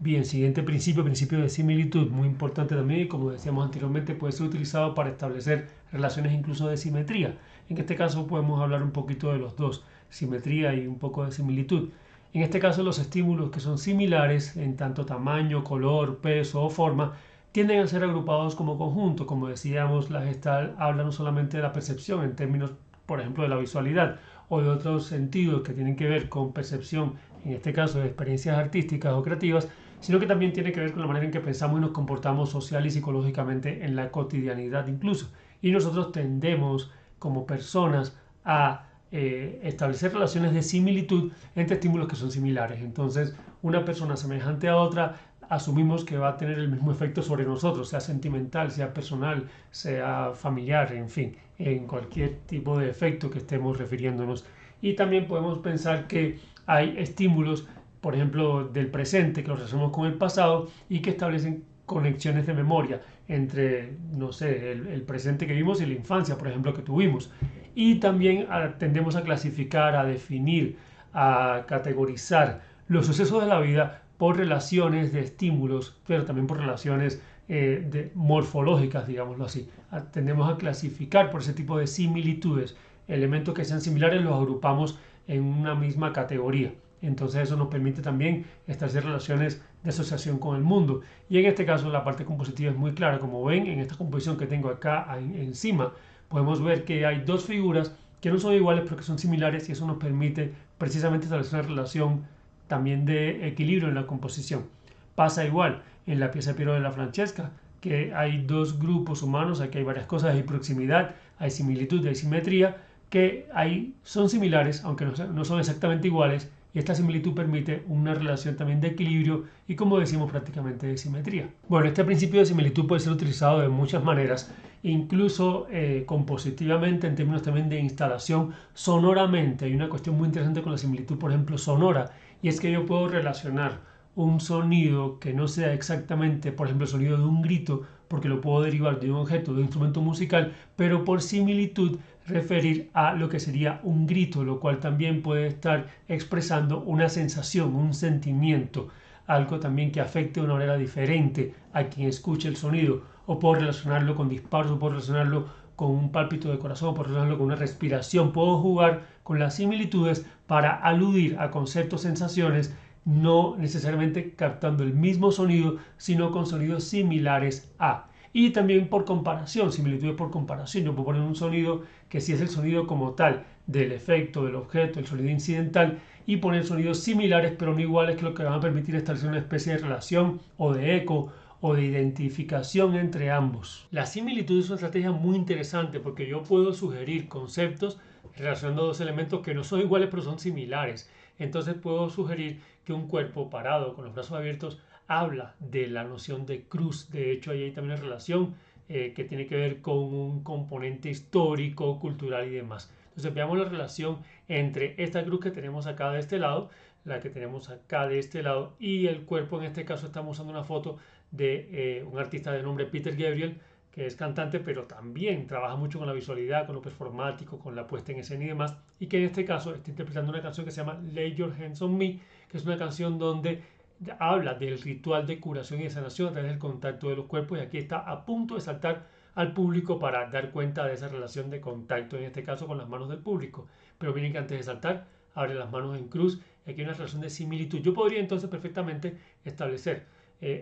Bien, siguiente principio, principio de similitud, muy importante también, y como decíamos anteriormente, puede ser utilizado para establecer relaciones incluso de simetría. En este caso podemos hablar un poquito de los dos, simetría y un poco de similitud. En este caso los estímulos que son similares en tanto tamaño, color, peso o forma, tienden a ser agrupados como conjunto. Como decíamos, la Gestalt habla no solamente de la percepción en términos, por ejemplo, de la visualidad o de otros sentidos que tienen que ver con percepción, en este caso de experiencias artísticas o creativas, sino que también tiene que ver con la manera en que pensamos y nos comportamos social y psicológicamente en la cotidianidad incluso. Y nosotros tendemos como personas a establecer relaciones de similitud entre estímulos que son similares. Entonces, una persona semejante a otra asumimos que va a tener el mismo efecto sobre nosotros, sea sentimental, sea personal, sea familiar, en fin, en cualquier tipo de efecto que estemos refiriéndonos. Y también podemos pensar que hay estímulos, por ejemplo, del presente que los relacionamos con el pasado y que establecen conexiones de memoria entre, no sé, el presente que vimos y la infancia, por ejemplo, que tuvimos. Y también tendemos a clasificar, a definir, a categorizar los sucesos de la vida por relaciones de estímulos, pero también por relaciones morfológicas, digámoslo así. Tendemos a clasificar por ese tipo de similitudes. Elementos que sean similares los agrupamos en una misma categoría. Entonces eso nos permite también establecer relaciones de asociación con el mundo. Y en este caso la parte compositiva es muy clara. Como ven en esta composición que tengo acá encima, podemos ver que hay dos figuras que no son iguales pero que son similares, y eso nos permite precisamente establecer una relación también de equilibrio en la composición. Pasa igual en la pieza de Piero della Francesca, que hay dos grupos humanos, aquí hay varias cosas, hay proximidad, hay similitud, hay simetría, que son similares, aunque no son exactamente iguales, y esta similitud permite una relación también de equilibrio y, como decimos, prácticamente de simetría. Bueno, este principio de similitud puede ser utilizado de muchas maneras, incluso compositivamente, en términos también de instalación, sonoramente. Hay una cuestión muy interesante con la similitud, por ejemplo, sonora, y es que yo puedo relacionar un sonido que no sea exactamente, por ejemplo, el sonido de un grito, porque lo puedo derivar de un objeto, de un instrumento musical, pero por similitud referir a lo que sería un grito, lo cual también puede estar expresando una sensación, un sentimiento, algo también que afecte de una manera diferente a quien escuche el sonido, o puedo relacionarlo con disparos, o puedo relacionarlo con un pálpito de corazón, puedo relacionarlo con una respiración, puedo jugar con las similitudes para aludir a conceptos, sensaciones, no necesariamente captando el mismo sonido, sino con sonidos similares a. Y también por comparación, similitudes por comparación. Yo puedo poner un sonido que sí es el sonido como tal del efecto, del objeto, el sonido incidental, y poner sonidos similares pero no iguales, que lo que van a permitir establecer una especie de relación o de eco o de identificación entre ambos. La similitud es una estrategia muy interesante porque yo puedo sugerir conceptos relacionando dos elementos que no son iguales pero son similares. Entonces puedo sugerir que un cuerpo parado con los brazos abiertos habla de la noción de cruz. De hecho, ahí hay también una relación que tiene que ver con un componente histórico, cultural y demás. Entonces veamos la relación entre esta cruz que tenemos acá de este lado, la que tenemos acá de este lado, y el cuerpo. En este caso estamos usando una foto de un artista de nombre Peter Gabriel, que es cantante, pero también trabaja mucho con la visualidad, con lo performático, con la puesta en escena y demás, y que en este caso está interpretando una canción que se llama Lay Your Hands on Me, que es una canción donde habla del ritual de curación y de sanación a través del contacto de los cuerpos, y aquí está a punto de saltar al público para dar cuenta de esa relación de contacto, en este caso con las manos del público. Pero miren que antes de saltar, abre las manos en cruz, y aquí hay una relación de similitud. Yo podría entonces perfectamente establecer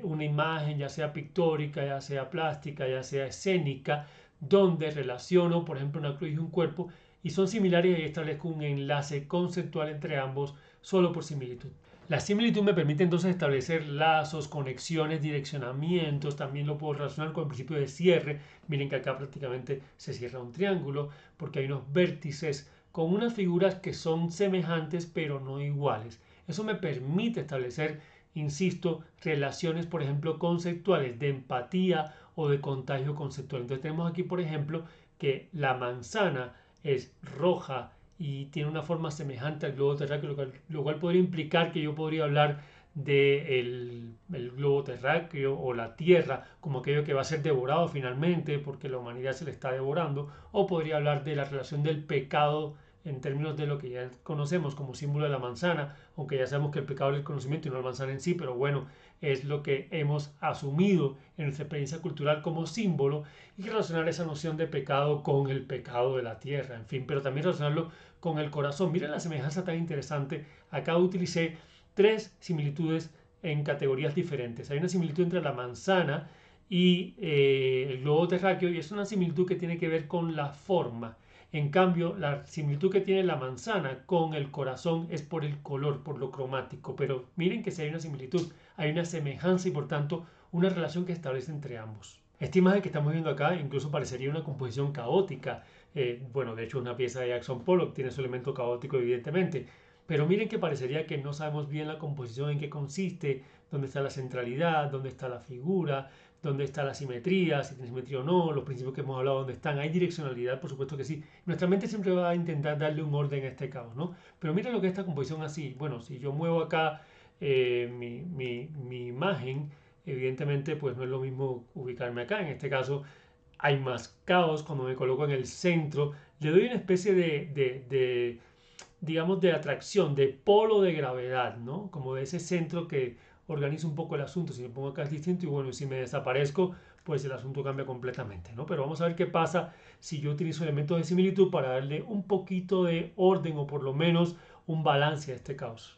una imagen, ya sea pictórica, ya sea plástica, ya sea escénica, donde relaciono, por ejemplo, una cruz y un cuerpo, y son similares, y establezco un enlace conceptual entre ambos solo por similitud. La similitud me permite entonces establecer lazos, conexiones, direccionamientos. También lo puedo relacionar con el principio de cierre. Miren que acá prácticamente se cierra un triángulo porque hay unos vértices con unas figuras que son semejantes pero no iguales. Eso me permite establecer, insisto, relaciones, por ejemplo, conceptuales, de empatía o de contagio conceptual. Entonces tenemos aquí, por ejemplo, que la manzana es roja y tiene una forma semejante al globo terráqueo, lo cual podría implicar que yo podría hablar del globo terráqueo o la Tierra como aquello que va a ser devorado finalmente porque la humanidad se le está devorando, o podría hablar de la relación del pecado en términos de lo que ya conocemos como símbolo de la manzana, aunque ya sabemos que el pecado es el conocimiento y no la manzana en sí, pero bueno, es lo que hemos asumido en nuestra experiencia cultural como símbolo y relacionar esa noción de pecado con el pecado de la tierra, en fin, pero también relacionarlo con el corazón. Miren la semejanza tan interesante. Acá utilicé tres similitudes en categorías diferentes. Hay una similitud entre la manzana y el globo terráqueo y es una similitud que tiene que ver con la forma. En cambio, la similitud que tiene la manzana con el corazón es por el color, por lo cromático. Pero miren que si hay una similitud, hay una semejanza y por tanto una relación que se establece entre ambos. Esta imagen que estamos viendo acá incluso parecería una composición caótica. Bueno, de hecho una pieza de Jackson Pollock tiene su elemento caótico evidentemente. Pero miren que parecería que no sabemos bien la composición en qué consiste, dónde está la centralidad, dónde está la figura, dónde está la simetría, si tiene simetría o no, los principios que hemos hablado, dónde están. Hay direccionalidad, por supuesto que sí. Nuestra mente siempre va a intentar darle un orden a este caos, ¿no? Pero miren lo que es esta composición así. Bueno, si yo muevo acá mi imagen, evidentemente pues no es lo mismo ubicarme acá. En este caso hay más caos cuando me coloco en el centro. Le doy una especie digamos, de atracción, de polo de gravedad, ¿no? Como de ese centro que organiza un poco el asunto. Si me pongo acá es distinto y bueno, si me desaparezco, pues el asunto cambia completamente, ¿no? Pero vamos a ver qué pasa si yo utilizo elementos de similitud para darle un poquito de orden o por lo menos un balance a este caos.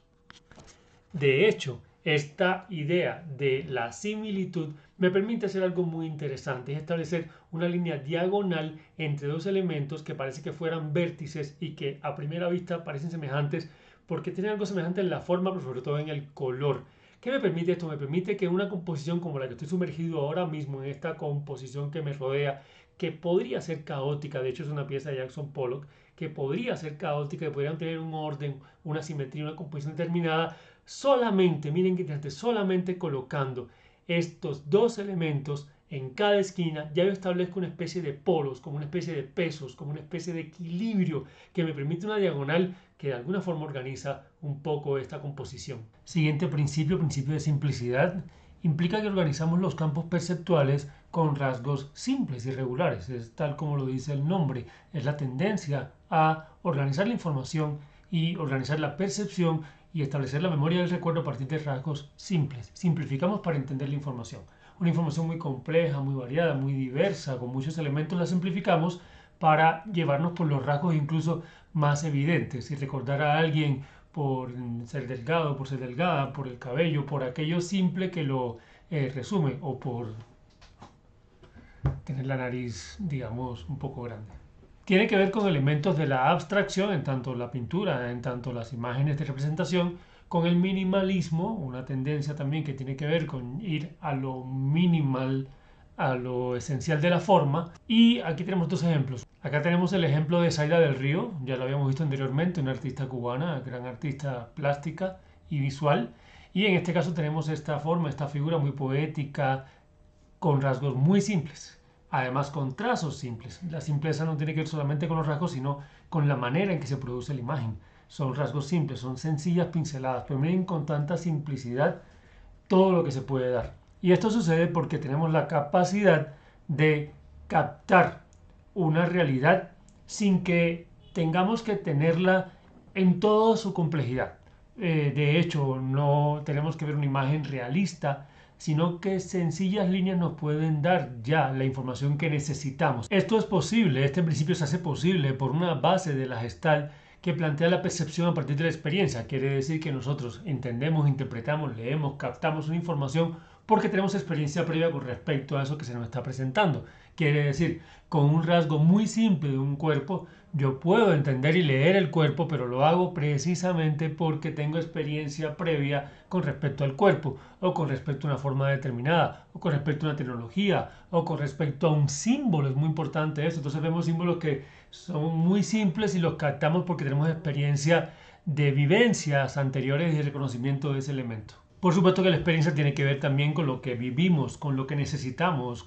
De hecho, esta idea de la similitud me permite hacer algo muy interesante, es establecer una línea diagonal entre dos elementos que parece que fueran vértices y que a primera vista parecen semejantes porque tienen algo semejante en la forma, pero sobre todo en el color. ¿Qué me permite esto? Me permite que una composición como la que estoy sumergido ahora mismo, en esta composición que me rodea, que podría ser caótica, de hecho es una pieza de Jackson Pollock, que podría ser caótica, que podrían tener un orden, una simetría, una composición determinada, solamente, miren que interesante, solamente colocando estos dos elementos en cada esquina, ya yo establezco una especie de polos, como una especie de pesos, como una especie de equilibrio que me permite una diagonal que de alguna forma organiza un poco esta composición. Siguiente principio, principio de simplicidad, implica que organizamos los campos perceptuales con rasgos simples y regulares. Es tal como lo dice el nombre, es la tendencia a organizar la información y organizar la percepción y establecer la memoria del recuerdo a partir de rasgos simples. Simplificamos para entender la información. Una información muy compleja, muy variada, muy diversa, con muchos elementos, la simplificamos para llevarnos por los rasgos incluso más evidentes y recordar a alguien por ser delgado, por ser delgada, por el cabello, por aquello simple que lo resume o por tener la nariz, digamos, un poco grande. Tiene que ver con elementos de la abstracción, en tanto la pintura, en tanto las imágenes de representación, con el minimalismo, una tendencia también que tiene que ver con ir a lo minimal, a lo esencial de la forma. Y aquí tenemos dos ejemplos. Acá tenemos el ejemplo de Zaida del Río, ya lo habíamos visto anteriormente, una artista cubana, gran artista plástica y visual. Y en este caso tenemos esta forma, esta figura muy poética, con rasgos muy simples, además con trazos simples. La simpleza no tiene que ver solamente con los rasgos, sino con la manera en que se produce la imagen. Son rasgos simples, son sencillas pinceladas, pero miren con tanta simplicidad todo lo que se puede dar. Y esto sucede porque tenemos la capacidad de captar una realidad sin que tengamos que tenerla en toda su complejidad. De hecho, no tenemos que ver una imagen realista, sino que sencillas líneas nos pueden dar ya la información que necesitamos. Esto es posible, este principio se hace posible por una base de la Gestalt que plantea la percepción a partir de la experiencia. Quiere decir que nosotros entendemos, interpretamos, leemos, captamos una información porque tenemos experiencia previa con respecto a eso que se nos está presentando. Quiere decir, con un rasgo muy simple de un cuerpo, yo puedo entender y leer el cuerpo, pero lo hago precisamente porque tengo experiencia previa con respecto al cuerpo, o con respecto a una forma determinada, o con respecto a una tecnología, o con respecto a un símbolo. Es muy importante eso. Entonces vemos símbolos que son muy simples y los captamos porque tenemos experiencia de vivencias anteriores y de reconocimiento de ese elemento. Por supuesto que la experiencia tiene que ver también con lo que vivimos, con lo que necesitamos,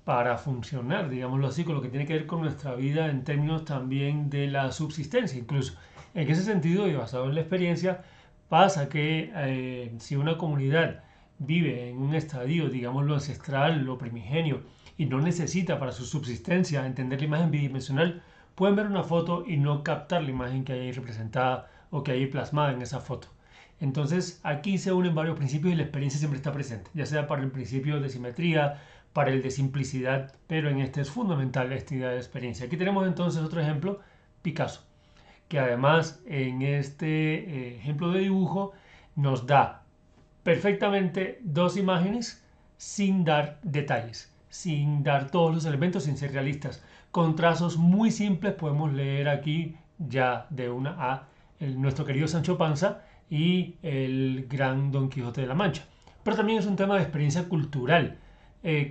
para funcionar, digámoslo así, con lo que tiene que ver con nuestra vida en términos también de la subsistencia incluso. En ese sentido, y basado en la experiencia, pasa que si una comunidad vive en un estadio, digamos lo ancestral, lo primigenio, y no necesita para su subsistencia entender la imagen bidimensional, pueden ver una foto y no captar la imagen que hay ahí representada o que hay plasmada en esa foto. Entonces aquí se unen varios principios y la experiencia siempre está presente, ya sea para el principio de simetría, para el de simplicidad, pero en este es fundamental esta idea de experiencia. Aquí tenemos entonces otro ejemplo, Picasso, que además en este ejemplo de dibujo nos da perfectamente dos imágenes sin dar detalles, sin dar todos los elementos, sin ser realistas. Con trazos muy simples podemos leer aquí ya de una a nuestro querido Sancho Panza y el gran Don Quijote de la Mancha. Pero también es un tema de experiencia cultural.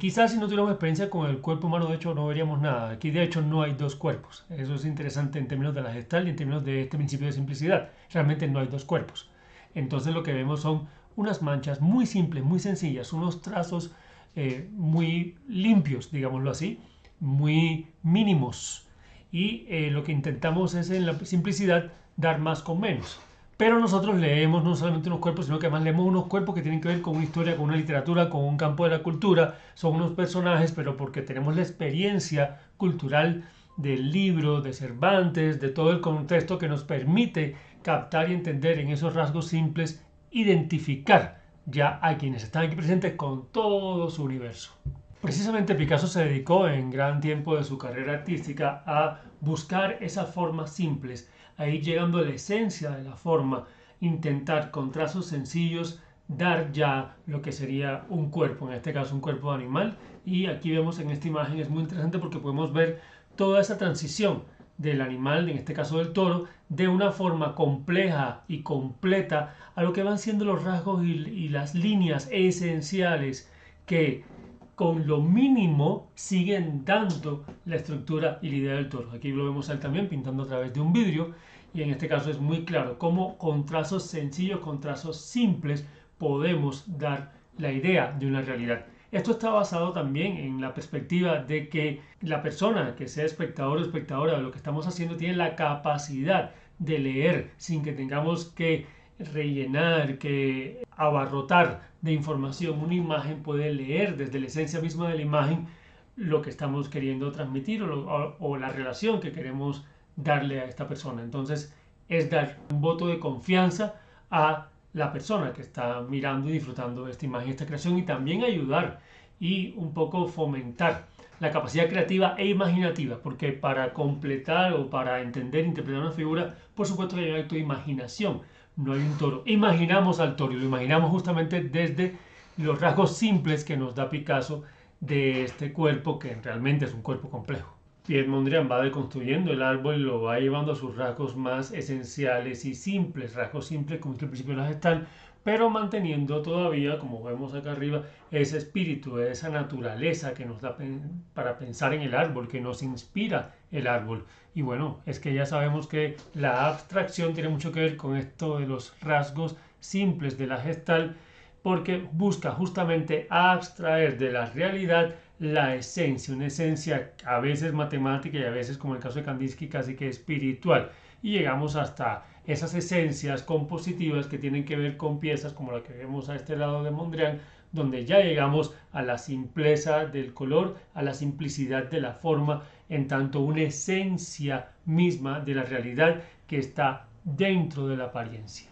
Quizás si no tuviéramos experiencia con el cuerpo humano, de hecho, no veríamos nada. Aquí, de hecho, no hay dos cuerpos. Eso es interesante en términos de la Gestalt y en términos de este principio de simplicidad. Realmente no hay dos cuerpos. Entonces lo que vemos son unas manchas muy simples, muy sencillas, unos trazos muy limpios, digámoslo así, muy mínimos. Y lo que intentamos es en la simplicidad dar más con menos. Pero nosotros leemos no solamente unos cuerpos, sino que además leemos unos cuerpos que tienen que ver con una historia, con una literatura, con un campo de la cultura. Son unos personajes, pero porque tenemos la experiencia cultural del libro, de Cervantes, de todo el contexto que nos permite captar y entender en esos rasgos simples, identificar ya a quienes están aquí presentes con todo su universo. Precisamente Picasso se dedicó en gran tiempo de su carrera artística a buscar esas formas simples, a ir llegando a la esencia de la forma, intentar con trazos sencillos dar ya lo que sería un cuerpo, en este caso un cuerpo de animal. Y aquí vemos en esta imagen, es muy interesante porque podemos ver toda esa transición del animal, en este caso del toro, de una forma compleja y completa a lo que van siendo los rasgos y las líneas esenciales que con lo mínimo siguen dando la estructura y la idea del toro. Aquí lo vemos a él también pintando a través de un vidrio y en este caso es muy claro cómo con trazos sencillos, con trazos simples podemos dar la idea de una realidad. Esto está basado también en la perspectiva de que la persona que sea espectador o espectadora de lo que estamos haciendo tiene la capacidad de leer sin que tengamos que rellenar, que abarrotar de información una imagen, puede leer desde la esencia misma de la imagen lo que estamos queriendo transmitir o la relación que queremos darle a esta persona. Entonces es dar un voto de confianza a la persona que está mirando y disfrutando de esta imagen, esta creación, y también ayudar y un poco fomentar la capacidad creativa e imaginativa, porque para completar o para entender, interpretar una figura, por supuesto que hay un acto de imaginación, no hay un toro. Imaginamos al toro y lo imaginamos justamente desde los rasgos simples que nos da Picasso de este cuerpo, que realmente es un cuerpo complejo. Piet Mondrian va deconstruyendo el árbol y lo va llevando a sus rasgos más esenciales y simples, rasgos simples como es el principio de la Gestalt, pero manteniendo todavía, como vemos acá arriba, ese espíritu, esa naturaleza que nos da para pensar en el árbol, que nos inspira el árbol. Y bueno, es que ya sabemos que la abstracción tiene mucho que ver con esto de los rasgos simples de la Gestalt, porque busca justamente abstraer de la realidad la esencia, una esencia a veces matemática y a veces, como el caso de Kandinsky, casi que espiritual. Y llegamos hasta esas esencias compositivas que tienen que ver con piezas como la que vemos a este lado de Mondrian, donde ya llegamos a la simpleza del color, a la simplicidad de la forma, en tanto una esencia misma de la realidad que está dentro de la apariencia.